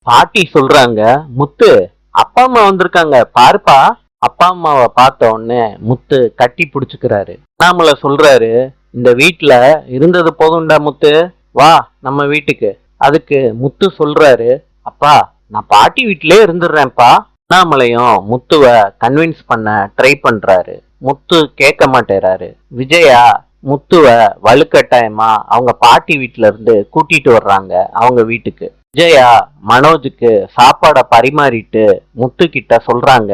பாட்டி சொல்றாங்க, முத்து அப்பா அம்மா வந்திருக்காங்க பாருப்பா. அப்பா அம்மாவை பார்த்த உடனே முத்து கட்டி பிடிச்சுக்கிறாரு. அண்ணாமலை சொல்றாரு, இந்த வீட்டுல இருந்தது போதும்டா முத்து, வா நம்ம வீட்டுக்கு. அதுக்கு முத்து சொல்றாரு, அப்பா நான் பாட்டி வீட்டிலே இருந்துடுறேன்ப்பா. அண்ணாமலையும் முத்துவ கன்வின்ஸ் பண்ண ட்ரை பண்றாரு. முத்து கேட்க மாட்டேறாரு. விஜயா முத்துவ வலுக்கட்டாயமா அவங்க பாட்டி வீட்டுல இருந்து கூட்டிட்டு வர்றாங்க அவங்க வீட்டுக்கு. விஜயா மனோஜுக்கு சாப்பாட பரிமாறிட்டு முத்து கிட்ட சொல்றாங்க,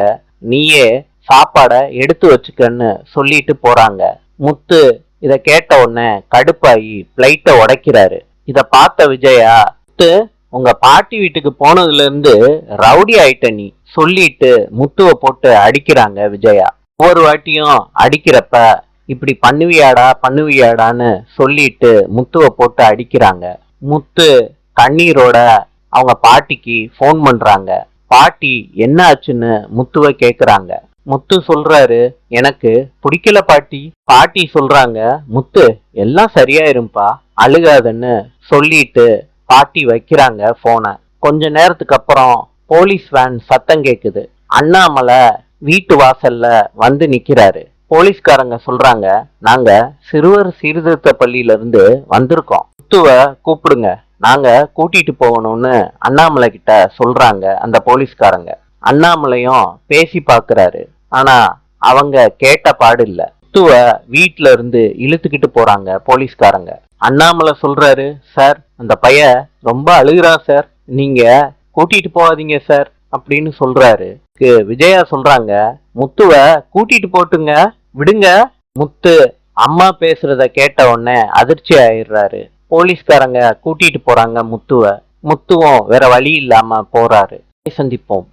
நீயே சாப்பாட எடுத்து வச்சுக்கன்னு சொல்லிட்டு போறாங்க. முத்து இத கேட்ட உடனே கடுப்பாயி பிளைட்ட உடைக்கிறாரு. இத பார்த்த விஜயா, முத்து உங்க பாட்டி வீட்டுக்கு போனதுல இருந்து ரவுடி ஆயிட்ட நீ சொல்லிட்டு முத்துவ போட்டு அடிக்கிறாங்க விஜயா. ஒவ்வொரு வாட்டியும் அடிக்கிறப்ப இப்படி பண்ணுவியாடான்னு சொல்லிட்டு முத்துவ போட்டு அடிக்கிறாங்க. முத்து கண்ணீரோட அவங்க பாட்டிக்கு போன் பண்றாங்க. பாட்டி என்ன ஆச்சுன்னு முத்துவ கேக்குறாங்க. முத்து சொல்றாரு, எனக்கு பிடிக்கல பாட்டி. பாட்டி சொல்றாங்க, முத்து எல்லாம் சரியாயிரும்பா, அழுகாதன்னு சொல்லிட்டு பாட்டி வைக்கிறாங்க போனை. கொஞ்ச நேரத்துக்கு அப்புறம் போலீஸ் வேன் சத்தம் கேக்குது. அண்ணாமலை வீட்டு வாசல்ல வந்து நிக்கிறாரு. போலீஸ்காரங்க சொல்றாங்க, நாங்க சிறுவர் சீர்திருத்த பள்ளியில இருந்து வந்திருக்கோம், முத்துவ கூப்பிடுங்க, நாங்க கூட்டிட்டு போகணும்னு அண்ணாமலை கிட்ட சொல்றாங்க அந்த போலீஸ்காரங்க. அண்ணாமலையும் பேசி பாக்குறாரு. ஆனா அவங்க கேட்ட பாடு இல்ல. முத்துவ வீட்டுல இருந்து இழுத்துக்கிட்டு போறாங்க போலீஸ்காரங்க. அண்ணாமலை சொல்றாரு, சார் அந்த பையன் ரொம்ப அழுகுறான் சார், நீங்க கூட்டிட்டு போகாதீங்க சார் அப்படின்னு சொல்றாரு. விஜயா சொல்றாங்க, முத்துவ கூட்டிட்டு போட்டுங்க, விடுங்க. முத்து அம்மா பேசுறத கேட்ட உடனே அதிர்ச்சி ஆயிடுறாரு. போலீஸ்காரங்க கூட்டிட்டு போறாங்க முத்துவ. முத்துவும் வேற வழி இல்லாம போறாரு. சந்திப்போம்.